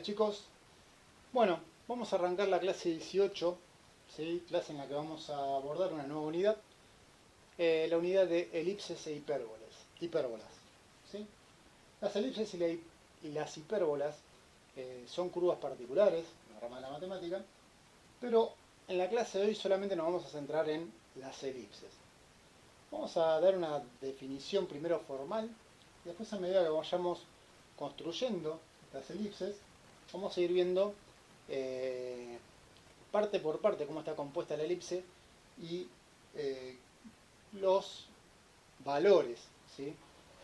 chicos. Bueno, vamos a arrancar la clase 18, ¿sí? Clase en la que vamos a abordar una nueva unidad, la unidad de elipses e hipérbolas, ¿sí? Las elipses y las hipérbolas son curvas particulares, la rama de la matemática, pero en la clase de hoy solamente nos vamos a centrar en las elipses. Vamos a dar una definición primero formal, y después a medida que vayamos construyendo estas elipses, vamos a ir viendo parte por parte cómo está compuesta la elipse y los valores, ¿sí?,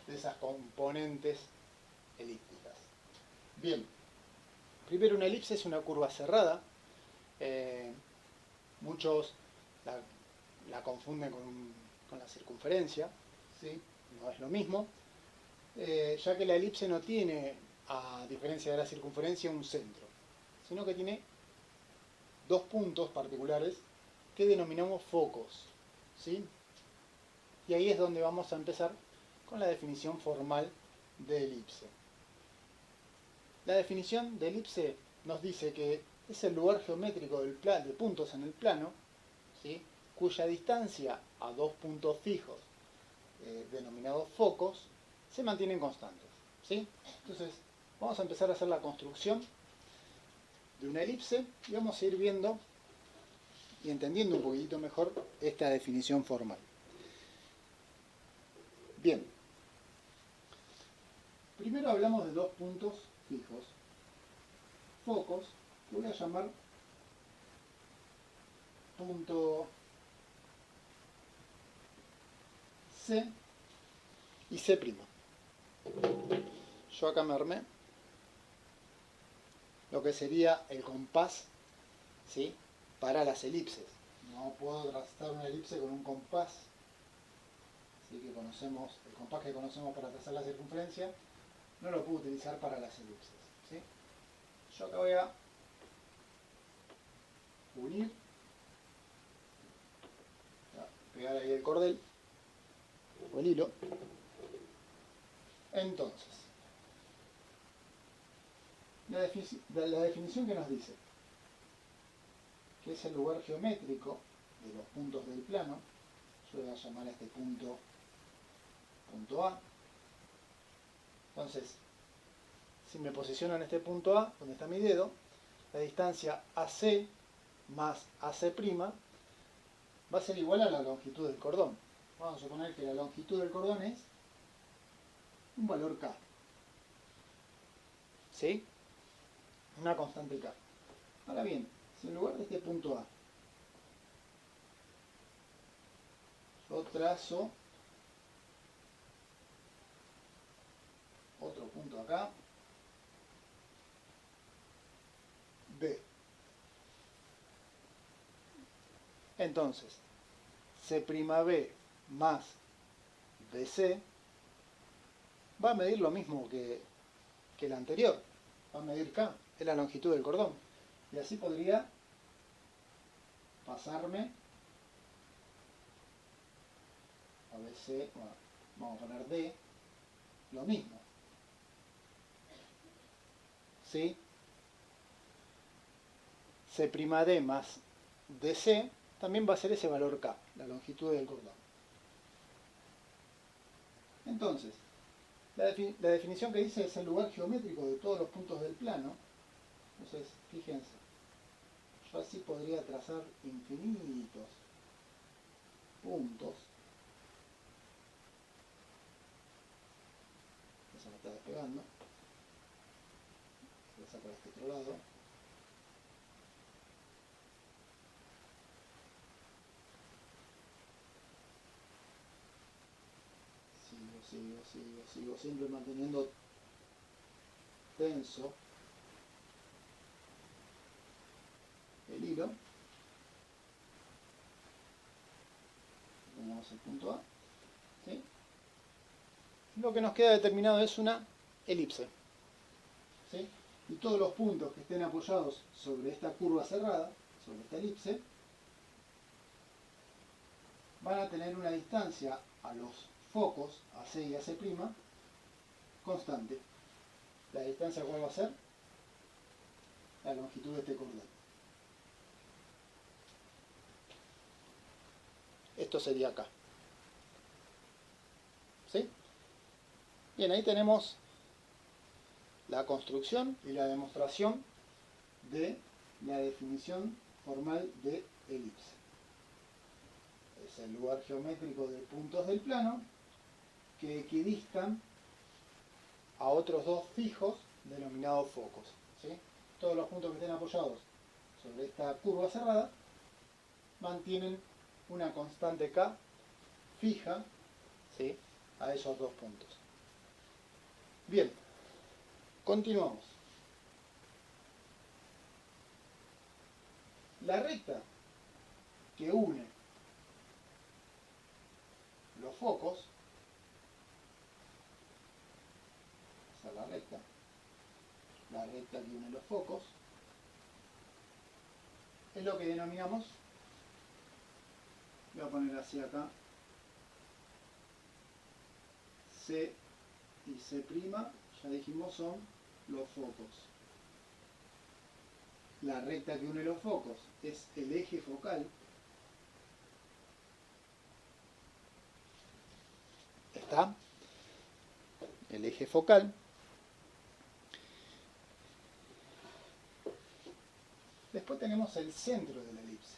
de esas componentes elípticas. Bien, primero, una elipse es una curva cerrada. Muchos la confunden con la circunferencia, ¿sí? No es lo mismo, ya que la elipse no tiene, a diferencia de la circunferencia, un centro, sino que tiene dos puntos particulares que denominamos focos, ¿sí? Y ahí es donde vamos a empezar con la definición formal de elipse. La definición de elipse nos dice que es el lugar geométrico de puntos en el plano, ¿sí?, cuya distancia a dos puntos fijos, denominados focos, se mantienen constantes, ¿sí? Entonces, vamos a empezar a hacer la construcción de una elipse y vamos a ir viendo y entendiendo un poquitito mejor esta definición formal. Bien, primero hablamos de dos puntos fijos, focos, que voy a llamar punto C y C'. Yo acá me armé lo que sería el compás, ¿sí?, para las elipses. No puedo trazar una elipse con un compás, ¿sí?, que conocemos, el compás que conocemos para trazar la circunferencia, no lo puedo utilizar para las elipses, ¿sí? Yo acá voy a unir, pegar ahí el cordel o el hilo. Entonces, la definición que nos dice que es el lugar geométrico de los puntos del plano, yo voy a llamar a este punto A. Entonces, si me posiciono en este punto A, donde está mi dedo, la distancia AC más AC' va a ser igual a la longitud del cordón. Vamos a suponer que la longitud del cordón es un valor K, ¿sí?, una constante K. Ahora bien, si en lugar de este punto A yo trazo otro punto acá, B, entonces C'B más BC va a medir lo mismo que el anterior, va a medir K, es la longitud del cordón, y así podría pasarme a BC, bueno, vamos a poner D, lo mismo, ¿sí? C'D más DC también va a ser ese valor K, la longitud del cordón. Entonces, la definición que dice es el lugar geométrico de todos los puntos del plano. Entonces, fíjense, yo así podría trazar infinitos puntos. Eso me está despegando. Voy a sacar este otro lado. Sigo siempre manteniendo tenso el hilo. Tenemos el punto A, ¿sí? Lo que nos queda determinado es una elipse, ¿sí? Y todos los puntos que estén apoyados sobre esta curva cerrada, sobre esta elipse, van a tener una distancia a los focos, AC y AC', constante. ¿La distancia cuál va a ser? la longitud de este cordón. Esto sería acá. ¿Sí? Bien, ahí tenemos la construcción y la demostración de la definición formal de elipse. Es el lugar geométrico de puntos del plano que equidistan a otros dos fijos denominados focos. ¿Sí? Todos los puntos que estén apoyados sobre esta curva cerrada mantienen una constante K fija, ¿sí?, a esos dos puntos. Bien, continuamos. La recta que une los focos, esa es la recta que une los focos, es lo que denominamos, voy a poner así acá, C y C', ya dijimos, son los focos. La recta que une los focos es el eje focal. ¿Está? El eje focal. Después tenemos el centro de la elipse.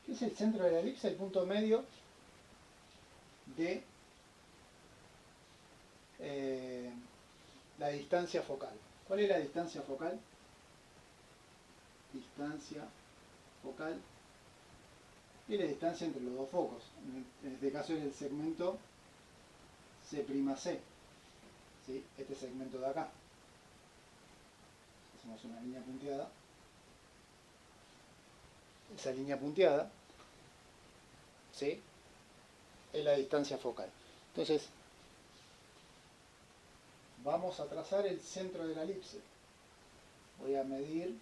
¿Qué es el centro de la elipse? El punto medio de la distancia focal. ¿Cuál es la distancia focal? Distancia focal y la distancia entre los dos focos. En este caso es el segmento C'C. ¿Sí? Este segmento de acá. Hacemos una línea punteada. Esa línea punteada, ¿sí?, es la distancia focal. Entonces, vamos a trazar el centro de la elipse. Voy a medir,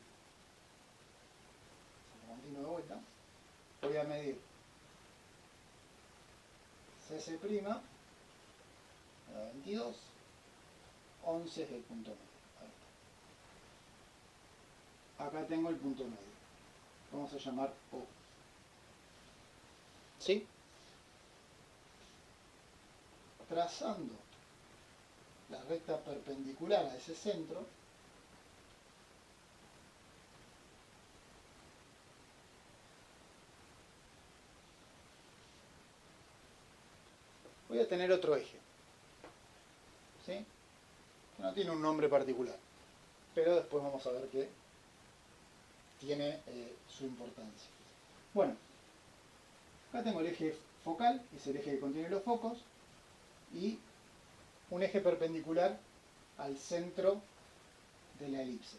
continúo de vuelta, voy a medir CC', 22, 11 es el punto medio. Ahí está. Acá tengo el punto medio. Vamos a llamar O. ¿Sí? Trazando la recta perpendicular a ese centro, voy a tener otro eje. ¿Sí? No tiene un nombre particular, pero después vamos a ver que tiene su importancia. Bueno, acá tengo el eje focal, que es el eje que contiene los focos, y un eje perpendicular al centro de la elipse.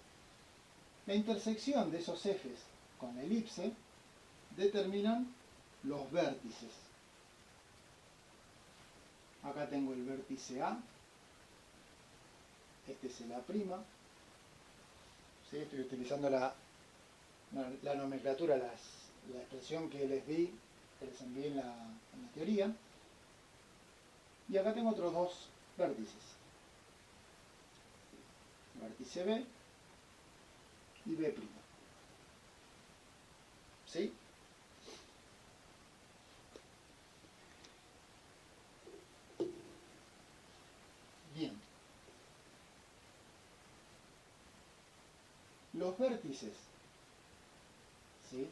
La intersección de esos ejes con la elipse determinan los vértices. Acá tengo el vértice A, este es el A', ¿sí? Estoy utilizando la nomenclatura, la expresión que les di, que les envié en la teoría. Y acá tengo otros dos vértices. Vértice B y B'. ¿Sí? Bien. Los vértices, ¿sí?,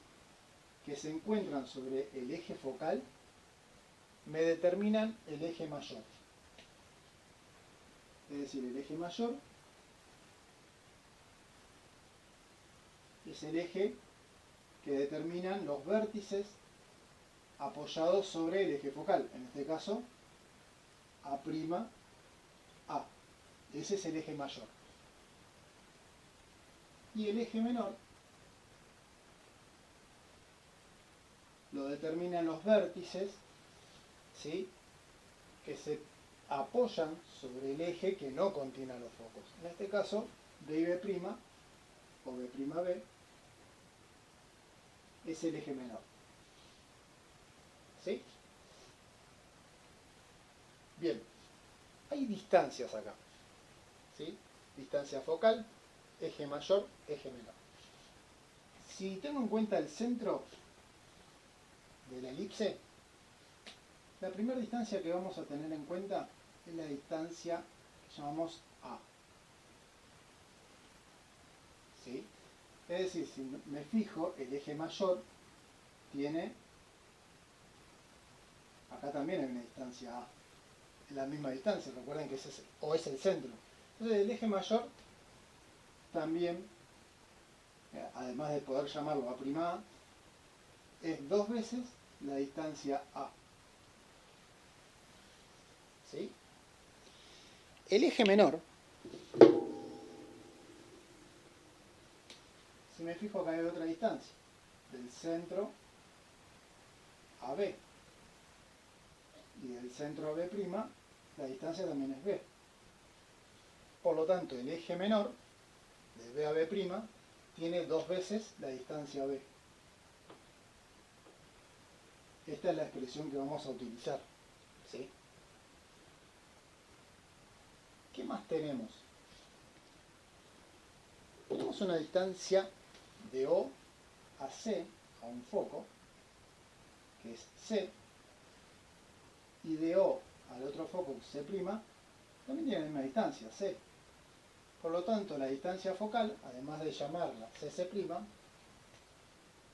que se encuentran sobre el eje focal me determinan el eje mayor. Es decir, el eje mayor es el eje que determinan los vértices apoyados sobre el eje focal. En este caso, A', A. Ese es el eje mayor. Y el eje menor lo determinan los vértices, ¿sí?, que se apoyan sobre el eje que no contiene a los focos. En este caso, B y B' o B'B es el eje menor. ¿Sí? Bien, hay distancias acá. distancia focal, eje mayor, eje menor. Si tengo en cuenta el centro de la elipse, la primera distancia que vamos a tener en cuenta es la distancia que llamamos A. ¿Sí? Es decir, si me fijo, el eje mayor tiene, acá también hay una distancia A, es la misma distancia, recuerden que es el centro. Entonces el eje mayor también, además de poder llamarlo A', es 2 veces la distancia A. ¿Sí? El eje menor, si me fijo acá hay otra distancia, del centro a B. Y del centro a B', la distancia también es B. Por lo tanto, el eje menor, de B a B', tiene 2 veces la distancia B. Esta es la expresión que vamos a utilizar. ¿Sí? ¿Qué más tenemos? Tenemos una distancia de O a C, a un foco, que es C, y de O al otro foco, C', también tiene la misma distancia, C. Por lo tanto, la distancia focal, además de llamarla CC',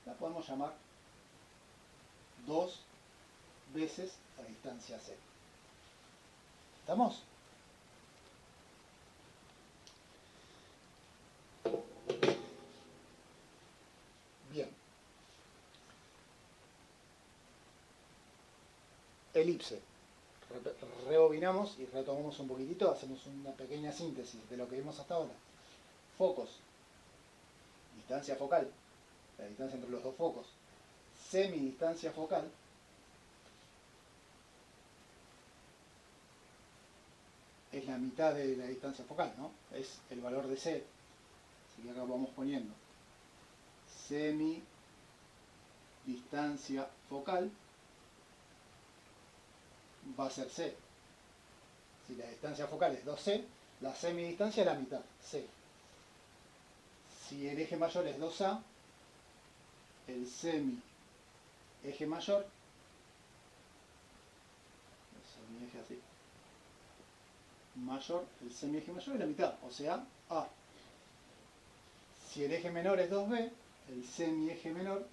la podemos llamar 2 veces la distancia C. ¿Estamos? Bien. Elipse. Rebobinamos y retomamos un poquitito, hacemos una pequeña síntesis de lo que vimos hasta ahora. Focos. Distancia focal, la distancia entre los dos focos. Semidistancia focal. Es la mitad de la distancia focal, ¿no? Es el valor de C. Así que acá vamos poniendo semidistancia focal va a ser C. Si la distancia focal es 2C, la semidistancia es la mitad, C. Si el eje mayor es 2A, el semi-eje mayor, el semi-eje mayor es la mitad, o sea, A. Si el eje menor es 2B, el semi-eje menor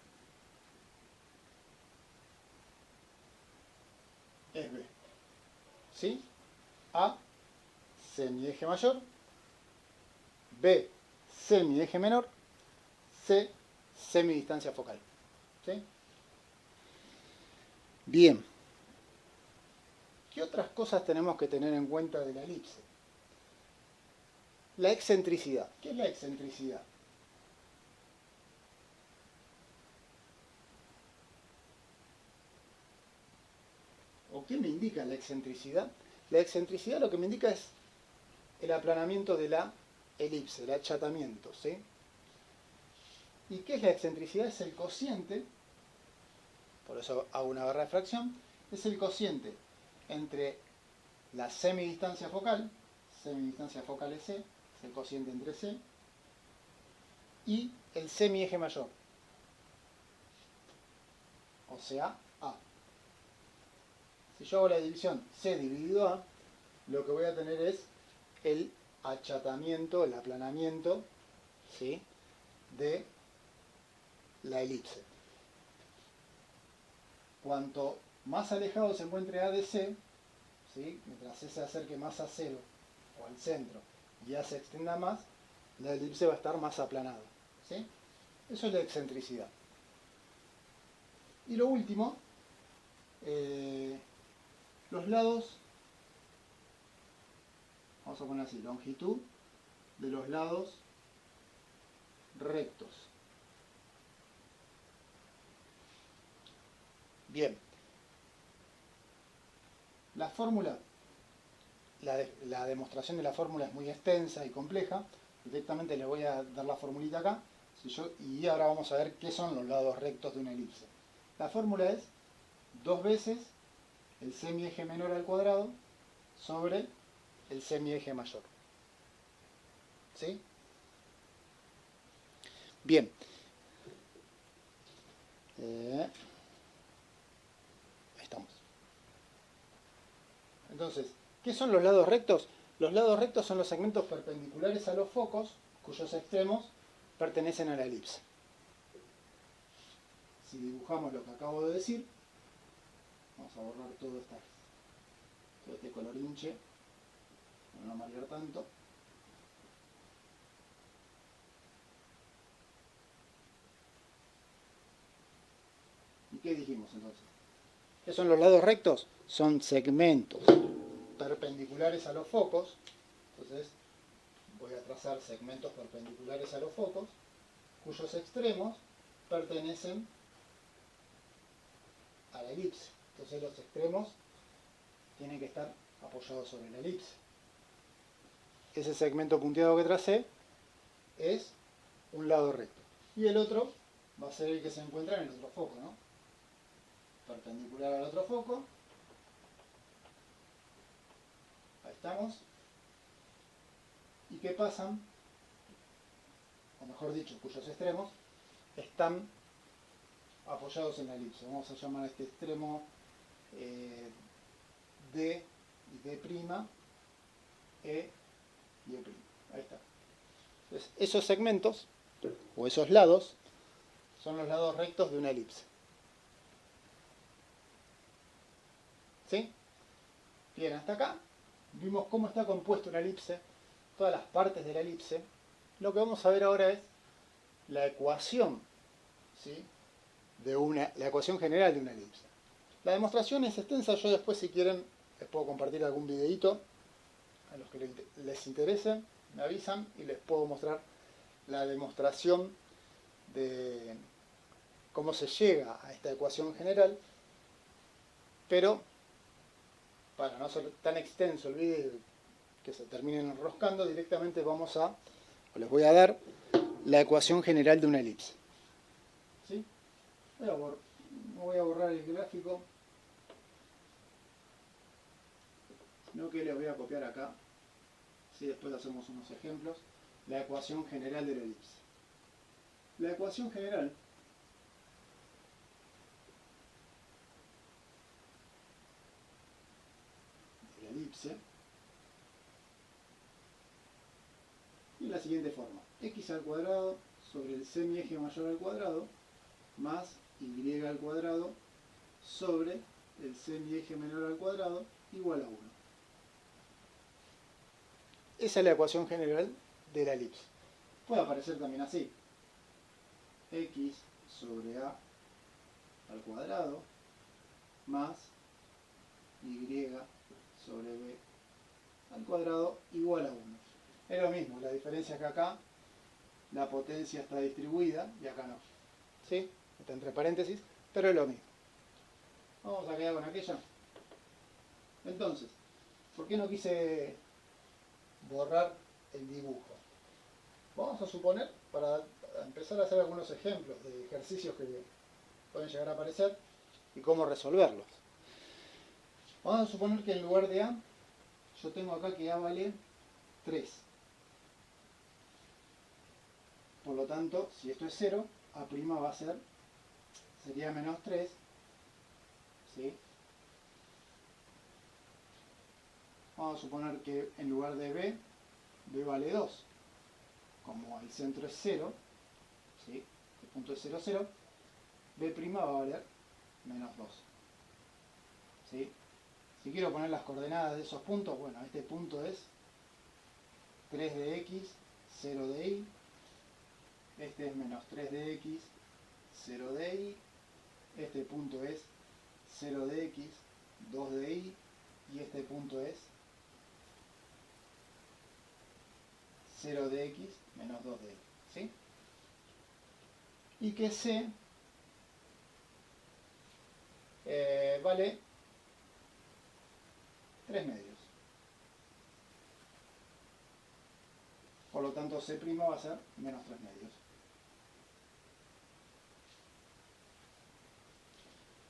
es B. ¿Sí? A, semi-eje mayor, B, semi-eje menor, C, semidistancia focal. ¿Sí? Bien. ¿Qué otras cosas tenemos que tener en cuenta de la elipse? La excentricidad. ¿Qué es la excentricidad? ¿O qué me indica la excentricidad? La excentricidad lo que me indica es el aplanamiento de la elipse, el achatamiento, ¿sí? ¿Y qué es la excentricidad? Es el cociente, por eso hago una barra de fracción, es el cociente entre la semidistancia focal es C, es el cociente entre C, y el semieje mayor, o sea, A. Si yo hago la división C dividido A, lo que voy a tener es el achatamiento, el aplanamiento, ¿sí?, de la elipse. Cuanto más alejado se encuentre A de C, ¿sí?, mientras C se acerque más a cero o al centro y A se extienda más, la elipse va a estar más aplanada, ¿sí? Eso es la excentricidad. Y lo último, los lados, vamos a poner así, longitud de los lados rectos. Bien. La fórmula, la demostración de la fórmula es muy extensa y compleja. Directamente le voy a dar la formulita acá. Y ahora vamos a ver qué son los lados rectos de una elipse. La fórmula es 2 veces el semieje menor al cuadrado sobre el semieje mayor. ¿Sí? Bien. Ahí estamos. Entonces, ¿qué son los lados rectos? Los lados rectos son los segmentos perpendiculares a los focos, cuyos extremos pertenecen a la elipse. Si dibujamos lo que acabo de decir, vamos a borrar todo este color hinche, para no marear tanto. ¿Y qué dijimos entonces? ¿Qué son los lados rectos? Son segmentos perpendiculares a los focos. Entonces voy a trazar segmentos perpendiculares a los focos, cuyos extremos pertenecen a la elipse. Entonces los extremos tienen que estar apoyados sobre la elipse. Ese segmento punteado que tracé es un lado recto. Y el otro va a ser el que se encuentra en el otro foco, ¿no? Perpendicular al otro foco. Ahí estamos. ¿Y qué pasan? O mejor dicho, cuyos extremos están apoyados en la elipse. Vamos a llamar a este extremo D y D', E y E'. Ahí está. Entonces, esos segmentos, o esos lados, son los lados rectos de una elipse. ¿Sí? Bien, hasta acá vimos cómo está compuesta una elipse, todas las partes de la elipse. Lo que vamos a ver ahora es la ecuación, ¿sí? La ecuación general de una elipse. La demostración es extensa, yo después si quieren les puedo compartir algún videito a los que les interese, me avisan y les puedo mostrar la demostración de cómo se llega a esta ecuación general, pero para no ser tan extenso el video que se terminen enroscando, directamente les voy a dar la ecuación general de una elipse. ¿Sí? Voy a borrar el gráfico, no que les voy a copiar acá, si después hacemos unos ejemplos, la ecuación general de la elipse. La ecuación general de la elipse y la siguiente forma: x al cuadrado sobre el semieje mayor al cuadrado más y al cuadrado sobre el semieje menor al cuadrado igual a 1. Esa es la ecuación general de la elipse. Puede aparecer también así: x sobre a al cuadrado más y sobre b al cuadrado igual a 1. Es lo mismo, la diferencia es que acá la potencia está distribuida y acá no. ¿Sí? Está entre paréntesis, pero es lo mismo. Vamos a quedar con aquella. Entonces, ¿por qué no quise borrar el dibujo? Vamos a suponer, para empezar a hacer algunos ejemplos de ejercicios que pueden llegar a aparecer y cómo resolverlos. Vamos a suponer que en lugar de a, yo tengo acá que a vale 3. Por lo tanto, si esto es 0, a' va a sería menos 3. ¿Sí? Vamos a suponer que en lugar de b vale 2. Como el centro es 0, ¿sí? El punto es 0, 0, b' va a valer menos 2. ¿Sí? Si quiero poner las coordenadas de esos puntos, bueno, este punto es 3 de x, 0 de y. Este es menos 3 de x, 0 de y. Este punto es 0 de x, 2 de y. Y este punto es 0 de x menos 2 de y. ¿Sí? Y que c vale 3 medios. Por lo tanto, c' va a ser menos 3 medios.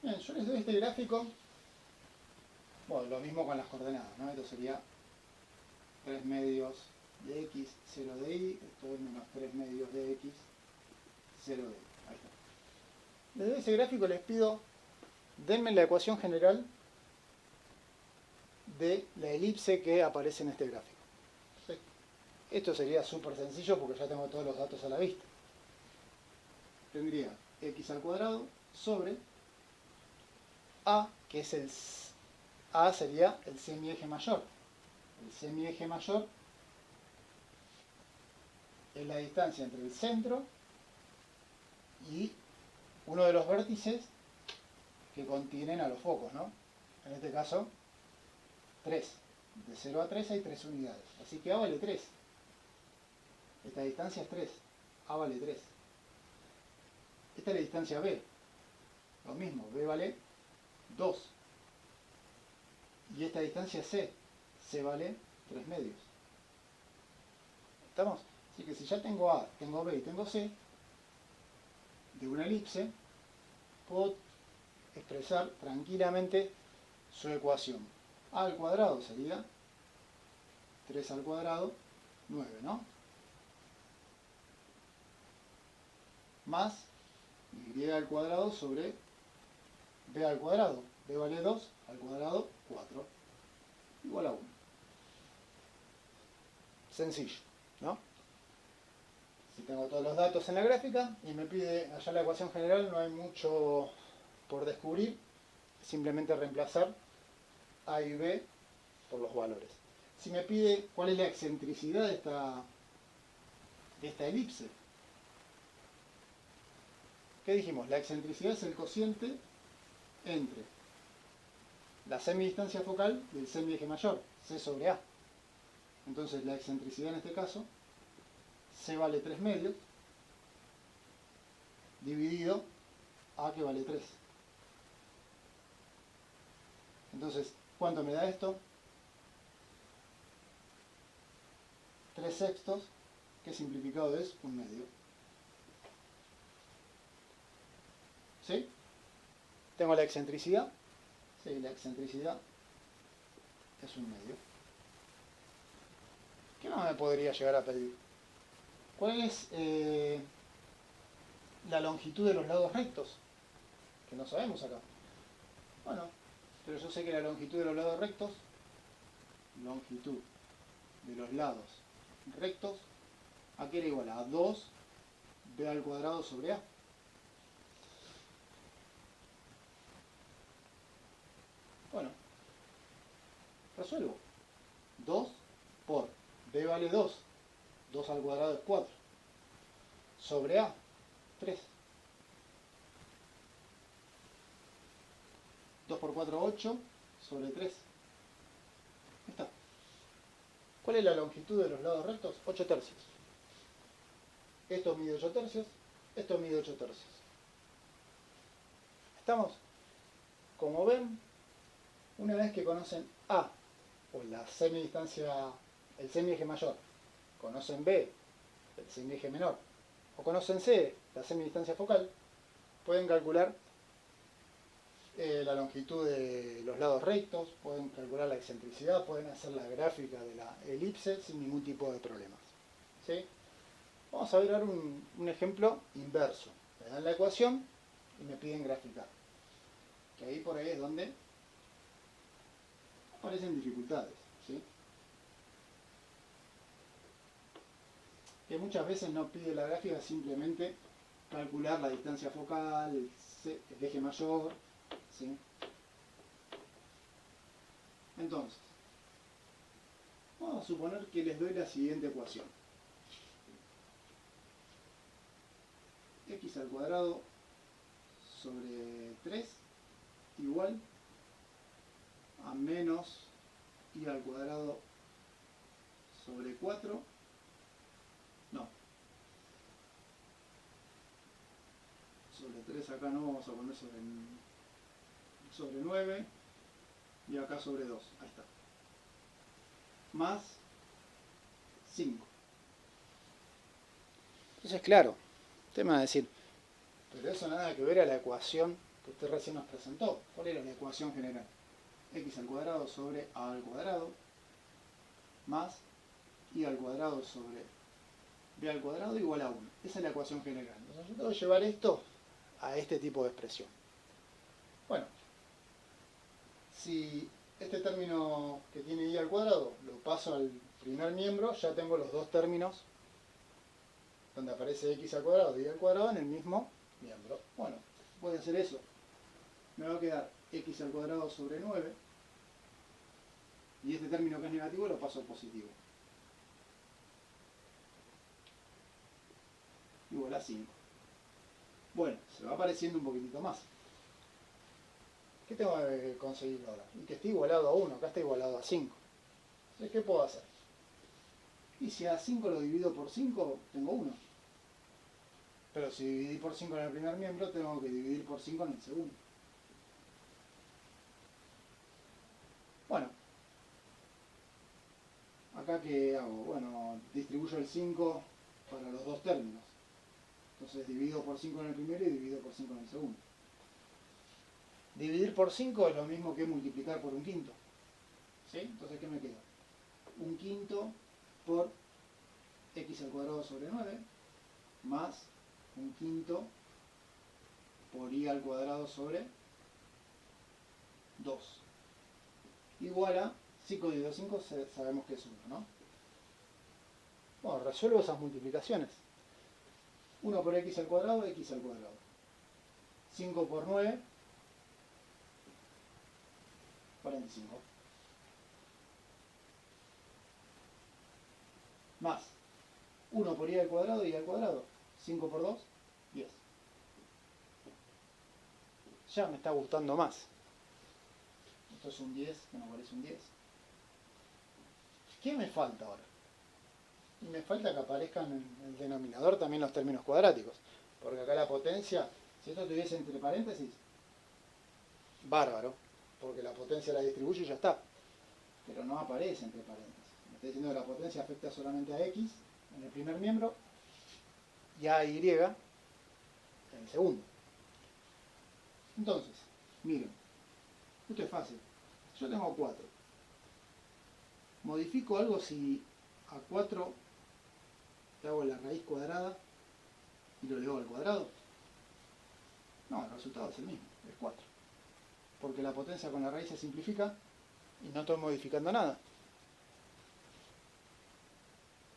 Bien, yo les doy este gráfico. Bueno, lo mismo con las coordenadas, ¿no? Esto sería 3 medios de x, 0 de y, esto es menos 3 medios de x, 0 de y. Ahí está. Desde ese gráfico les pido, denme la ecuación general de la elipse que aparece en este gráfico. ¿Sí? Esto sería súper sencillo porque ya tengo todos los datos a la vista. Tendría x al cuadrado sobre a, que es a sería el semieje mayor. El semieje mayor es la distancia entre el centro y uno de los vértices que contienen a los focos, ¿no? En este caso, 3. De 0 a 3 hay 3 unidades. Así que A vale 3. Esta distancia es 3. A vale 3. Esta es la distancia B. Lo mismo, B vale 2. Y esta distancia es C. C vale 3 medios. ¿Estamos? Así que si ya tengo A, tengo B y tengo C, de una elipse, puedo expresar tranquilamente su ecuación. A al cuadrado sería 3 al cuadrado, 9, ¿no? Más y al cuadrado sobre b al cuadrado. B vale 2 al cuadrado, 4. Igual a 1. Sencillo, ¿no? Si tengo todos los datos en la gráfica y me pide allá la ecuación general, no hay mucho por descubrir. Simplemente reemplazar A y B por los valores. Si me pide cuál es la excentricidad de esta elipse, ¿qué dijimos? La excentricidad es el cociente entre la semidistancia focal del semieje mayor, C sobre A. Entonces la excentricidad en este caso, C vale 3 medios, dividido A que vale 3. Entonces, ¿cuánto me da esto? 3 sextos, que simplificado es 1 medio. ¿Sí? ¿Tengo la excentricidad? Sí, la excentricidad es 1 medio. ¿Qué más me podría llegar a pedir? ¿Cuál es la longitud de los lados rectos? Que no sabemos acá. Bueno, pero yo sé que la longitud de los lados rectos, longitud de los lados rectos, ¿a qué era igual? A 2 b al cuadrado sobre A. Bueno, resuelvo. 2 por b vale 2. 2 al cuadrado es 4. Sobre A, 3. 2 por 4, 8. Sobre 3. Ahí está. ¿Cuál es la longitud de los lados rectos? 8 tercios. Esto mide 8 tercios. Esto mide 8 tercios. ¿Estamos? Como ven, una vez que conocen A, o la semidistancia, el semieje mayor, conocen B, el semieje menor, o conocen C, la semidistancia focal, pueden calcular la longitud de los lados rectos, pueden calcular la excentricidad, pueden hacer la gráfica de la elipse sin ningún tipo de problemas. ¿Sí? Vamos a ver ahora un ejemplo inverso. Me dan la ecuación y me piden graficar. Que ahí por ahí es donde aparecen dificultades. ¿Sí? Que muchas veces no pide la gráfica, simplemente calcular la distancia focal, el eje mayor. ¿Sí? Entonces, vamos a suponer que les doy la siguiente ecuación. X al cuadrado sobre 3 igual a menos y al cuadrado sobre 4. No. Sobre 3 acá no, vamos a poner sobre 9 y acá sobre 2. Ahí está. Más 5. Entonces, claro, usted me va a decir, pero eso nada que ver a la ecuación que usted recién nos presentó. ¿Cuál era la ecuación general? X al cuadrado sobre A al cuadrado más y al cuadrado sobre b al cuadrado igual a 1. Esa es la ecuación general. Entonces yo tengo que llevar esto a este tipo de expresión. Bueno, si este término que tiene y al cuadrado lo paso al primer miembro, ya tengo los dos términos donde aparece x al cuadrado y y al cuadrado en el mismo miembro. Bueno, voy a hacer eso. Me va a quedar x al cuadrado sobre 9 y este término que es negativo lo paso al positivo. Igual a 5. Bueno, se va apareciendo un poquitito más. ¿Qué tengo que conseguir ahora? Y que esté igualado a 1, acá está igualado a 5. Entonces, ¿qué puedo hacer? Y si a 5 lo divido por 5, tengo 1. Pero si dividí por 5 en el primer miembro, tengo que dividir por 5 en el segundo. Bueno, acá ¿qué hago? Bueno, distribuyo el 5 para los dos términos. Entonces divido por 5 en el primero y divido por 5 en el segundo. Dividir por 5 es lo mismo que multiplicar por un quinto. ¿Sí? Entonces, ¿qué me queda? Un quinto por x al cuadrado sobre 9 más un quinto por y al cuadrado sobre 2. Igual a 5 dividido 5 sabemos que es 1, ¿no? Bueno, resuelvo esas multiplicaciones. 1 por x al cuadrado, x al cuadrado. 5 por 9, 45. Más 1 por y al cuadrado, y al cuadrado. 5 por 2, 10. Ya me está gustando más. Esto es un 10, que no parece un 10. ¿Qué me falta ahora? Y me falta que aparezcan en el denominador también los términos cuadráticos. Porque acá la potencia, si esto estuviese entre paréntesis, bárbaro. Porque la potencia la distribuyo y ya está. Pero no aparece entre paréntesis. Me está diciendo que la potencia afecta solamente a x en el primer miembro y a y en el segundo. Entonces, miren, esto es fácil. Yo tengo 4. ¿Modifico algo si a 4 le hago la raíz cuadrada y lo elevo al cuadrado? No, el resultado es el mismo, es 4. Porque la potencia con la raíz se simplifica y no estoy modificando nada.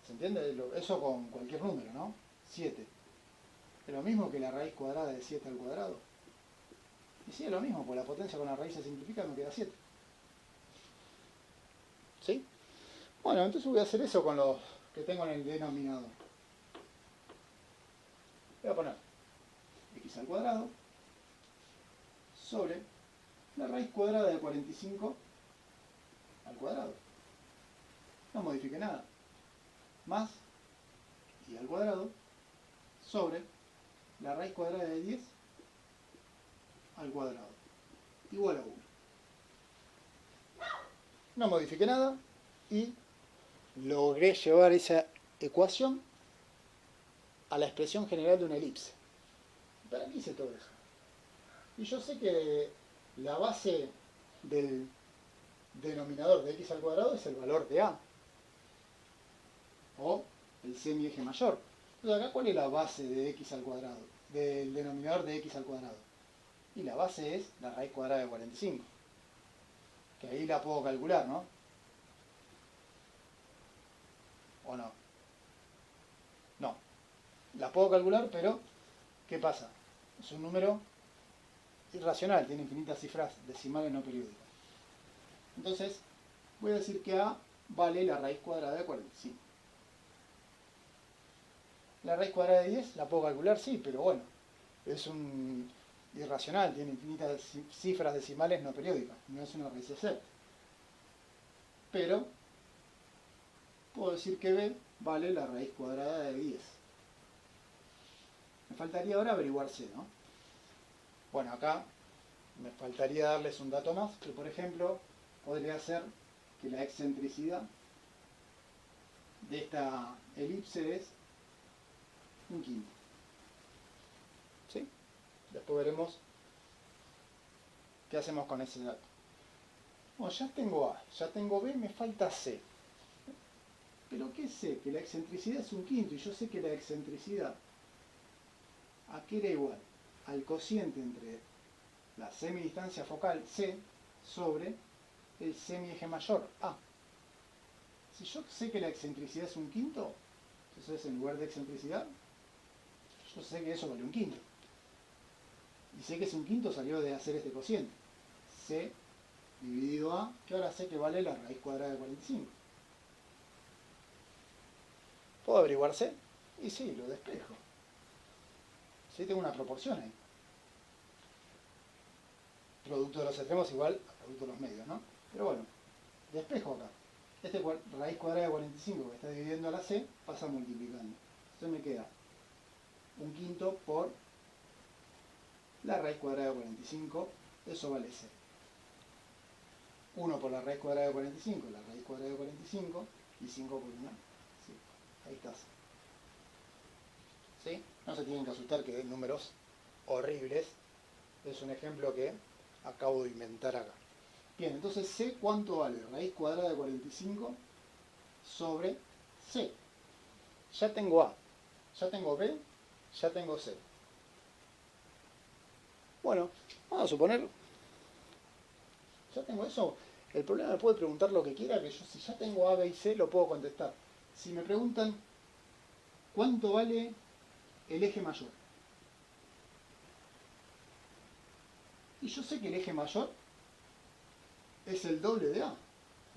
¿Se entiende? Eso con cualquier número, ¿no? 7. ¿Es lo mismo que la raíz cuadrada de 7 al cuadrado? Y sí, es lo mismo, porque la potencia con la raíz se simplifica, me queda 7. ¿Sí? Bueno, entonces voy a hacer eso con los que tengo en el denominador. Voy a poner x al cuadrado sobre la raíz cuadrada de 45 al cuadrado. No modifique nada. Más y al cuadrado sobre la raíz cuadrada de 10 al cuadrado. Igual a 1. No modifique nada y logré llevar esa ecuación a la expresión general de una elipse. ¿Para qué hice todo eso? Y yo sé que la base del denominador de x al cuadrado es el valor de a, o el semieje mayor. Entonces acá, ¿cuál es la base de x al cuadrado? Del denominador de x al cuadrado. Y la base es la raíz cuadrada de 45. Que ahí la puedo calcular, ¿no? ¿O no? No. La puedo calcular, pero ¿qué pasa? Es un número irracional, tiene infinitas cifras decimales no periódicas. Entonces, voy a decir que a vale la raíz cuadrada de 45. La raíz cuadrada de 10 la puedo calcular, sí, pero bueno, es un irracional, tiene infinitas cifras decimales no periódicas, no es una raíz exacta. Pero puedo decir que b vale la raíz cuadrada de 10. Me faltaría ahora averiguar c, ¿no? Bueno, acá me faltaría darles un dato más, que por ejemplo podría ser que la excentricidad de esta elipse es un quinto. ¿Sí? Después veremos qué hacemos con ese dato. Bueno, ya tengo A, ya tengo B, me falta C. Pero ¿qué sé? Que la excentricidad es un quinto, y yo sé que la excentricidad, ¿a qué era igual? Al cociente entre la semidistancia focal C sobre el semieje mayor A. Si yo sé que la excentricidad es un quinto, entonces en lugar de excentricidad, yo sé que eso vale un quinto. Y sé que es un quinto salió de hacer este cociente. C dividido A, que ahora sé que vale la raíz cuadrada de 45. ¿Puedo averiguar C? Y sí, lo despejo. Sí, tengo una proporción ahí. Producto de los extremos igual a producto de los medios, ¿no? Pero bueno, despejo acá. Este raíz cuadrada de 45 que está dividiendo a la C pasa multiplicando. Entonces me queda un quinto por la raíz cuadrada de 45, eso vale C. 1 por la raíz cuadrada de 45, la raíz cuadrada de 45, y 5 por 1, sí, ahí está. ¿Sí? No se tienen que asustar que den números horribles, es un ejemplo que acabo de inventar acá. Bien, entonces C, ¿cuánto vale? Raíz cuadrada de 45 sobre C. Ya tengo A, ya tengo B, ya tengo C. Bueno, vamos a suponer, ya tengo eso. El problema me puede preguntar lo que quiera, que yo si ya tengo A, B y C lo puedo contestar. Si me preguntan cuánto vale el eje mayor, y yo sé que el eje mayor es el doble de A,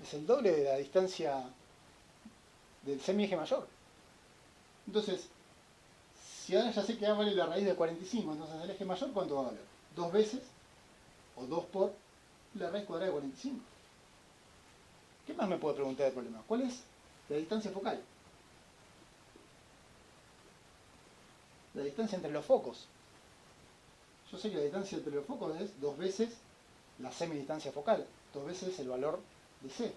es el doble de la distancia del semieje mayor. Entonces, si ahora ya sé que A vale la raíz de 45, entonces el eje mayor, ¿cuánto va a valer? 2 veces, o 2 por la raíz cuadrada de 45. ¿Qué más me puede preguntar el problema? ¿Cuál es la distancia focal? La distancia entre los focos. Yo sé que la distancia entre los focos es 2 veces la semidistancia focal, 2 veces el valor de C.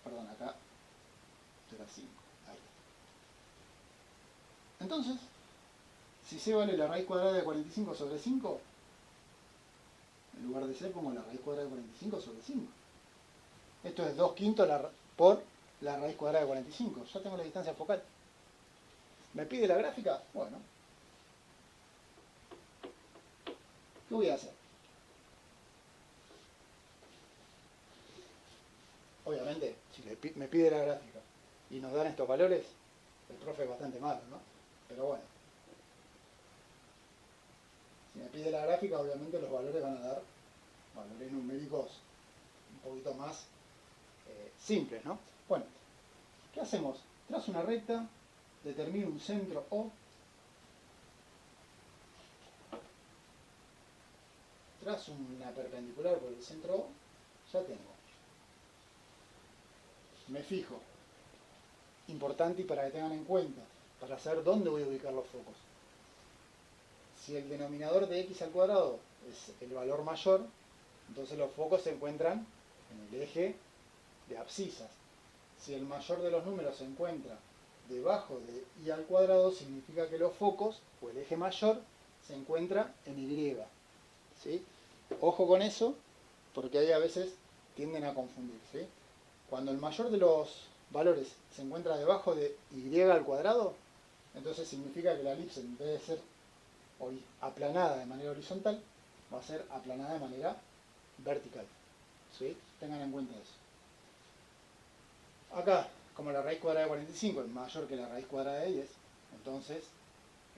Perdón, acá era 5. Ahí. Entonces, si C vale la raíz cuadrada de 45 sobre 5, en lugar de C pongo la raíz cuadrada de 45 sobre 5. Esto es 2 quintos por la raíz cuadrada de 45. Ya tengo la distancia focal. ¿Me pide la gráfica? Bueno. ¿Qué voy a hacer? Obviamente, si me pide la gráfica y nos dan estos valores, el profe es bastante malo, ¿no? Pero bueno. Si me pide la gráfica, obviamente los valores van a dar valores numéricos un poquito más simples, ¿no? Bueno, ¿qué hacemos? Trazo una recta, determino un centro O, trazo una perpendicular por el centro O, ya tengo. Me fijo, importante y para que tengan en cuenta, para saber dónde voy a ubicar los focos. Si el denominador de x al cuadrado es el valor mayor, entonces los focos se encuentran en el eje de abscisas. Si el mayor de los números se encuentra debajo de y al cuadrado, significa que los focos, o el eje mayor, se encuentra en y. ¿Sí? Ojo con eso, porque ahí a veces tienden a confundir. ¿Sí? Cuando el mayor de los valores se encuentra debajo de y al cuadrado, entonces significa que la elipse, en vez de ser aplanada de manera horizontal, va a ser aplanada de manera vertical. ¿Sí? Tengan en cuenta eso. Acá, como la raíz cuadrada de 45 es mayor que la raíz cuadrada de 10, entonces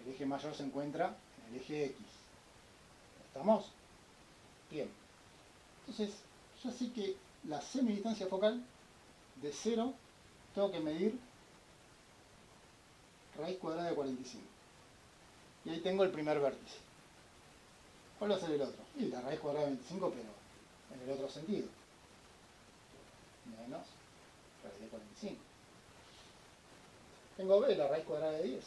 el eje mayor se encuentra en el eje X. ¿Estamos? Bien. Entonces, yo sé que la semidistancia focal de 0 tengo que medir raíz cuadrada de 45. Y ahí tengo el primer vértice. ¿Cuál va a ser el otro? Y la raíz cuadrada de 25, pero en el otro sentido. Menos raíz de 45. Tengo B, la raíz cuadrada de 10.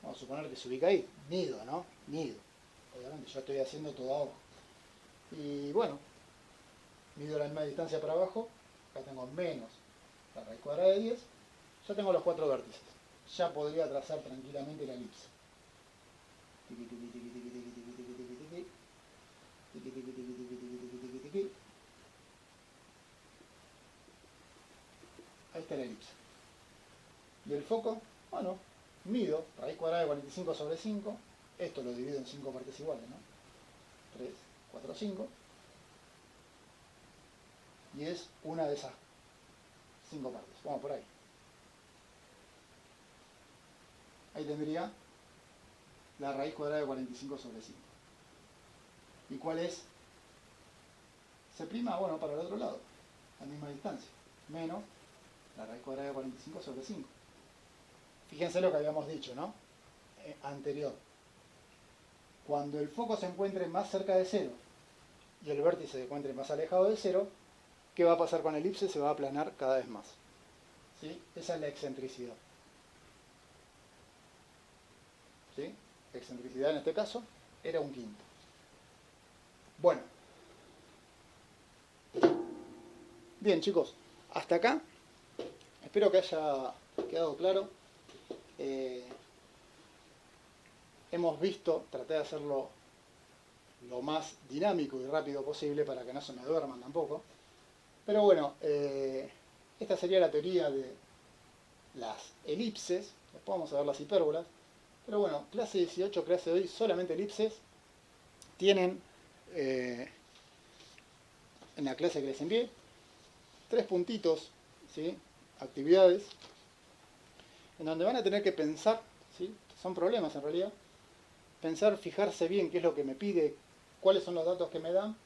Vamos a suponer que se ubica ahí. Mido, ¿no? Mido. Obviamente yo estoy haciendo todo a ojo. Y bueno, mido la misma distancia para abajo. Acá tengo menos la raíz cuadrada de 10. Ya tengo los 4 vértices. Ya podría trazar tranquilamente la elipse. la elipse. Y el foco, bueno, mido raíz cuadrada de 45 sobre 5. Esto lo divido en 5 partes iguales, ¿no? 3, 4, 5. Y es una de esas 5 partes. Vamos por ahí. Ahí tendría la raíz cuadrada de 45 sobre 5. ¿Y cuál es? Se prima, bueno, para el otro lado, a la misma distancia, menos la raíz cuadrada de 45 sobre 5. Fíjense lo que habíamos dicho, ¿no? Anterior. Cuando el foco se encuentre más cerca de cero y el vértice se encuentre más alejado de cero, ¿qué va a pasar con la elipse? Se va a aplanar cada vez más. ¿Sí? Esa es la excentricidad. ¿Sí? Excentricidad en este caso era 1/5. Bueno. Bien, chicos, hasta acá. Espero que haya quedado claro. Hemos visto, traté de hacerlo lo más dinámico y rápido posible para que no se me duerman tampoco. Pero bueno, esta sería la teoría de las elipses. Después vamos a ver las hipérbolas. Pero bueno, clase 18, clase de hoy, solamente elipses. Tienen, en la clase que les envié, 3 puntitos, ¿sí? Actividades, en donde van a tener que pensar, ¿sí? Son problemas en realidad. Pensar, fijarse bien qué es lo que me pide, cuáles son los datos que me dan,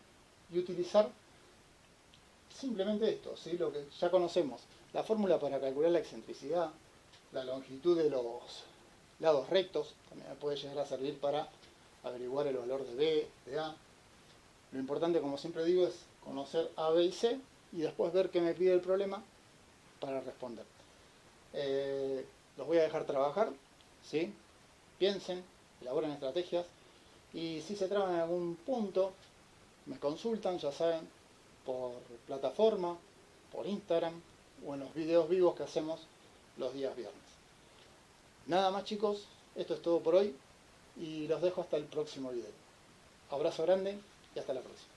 y utilizar simplemente esto, ¿sí? Lo que ya conocemos. La fórmula para calcular la excentricidad, la longitud de los lados rectos, también me puede llegar a servir para averiguar el valor de B, de A. Lo importante, como siempre digo, es conocer A, B y C, y después ver qué me pide el problema para responder. Los voy a dejar trabajar, ¿sí? Piensen, elaboren estrategias, y si se traban en algún punto, me consultan, ya saben, por plataforma, por Instagram, o en los videos vivos que hacemos los días viernes. Nada más, chicos, esto es todo por hoy, y los dejo hasta el próximo video. Abrazo grande y hasta la próxima.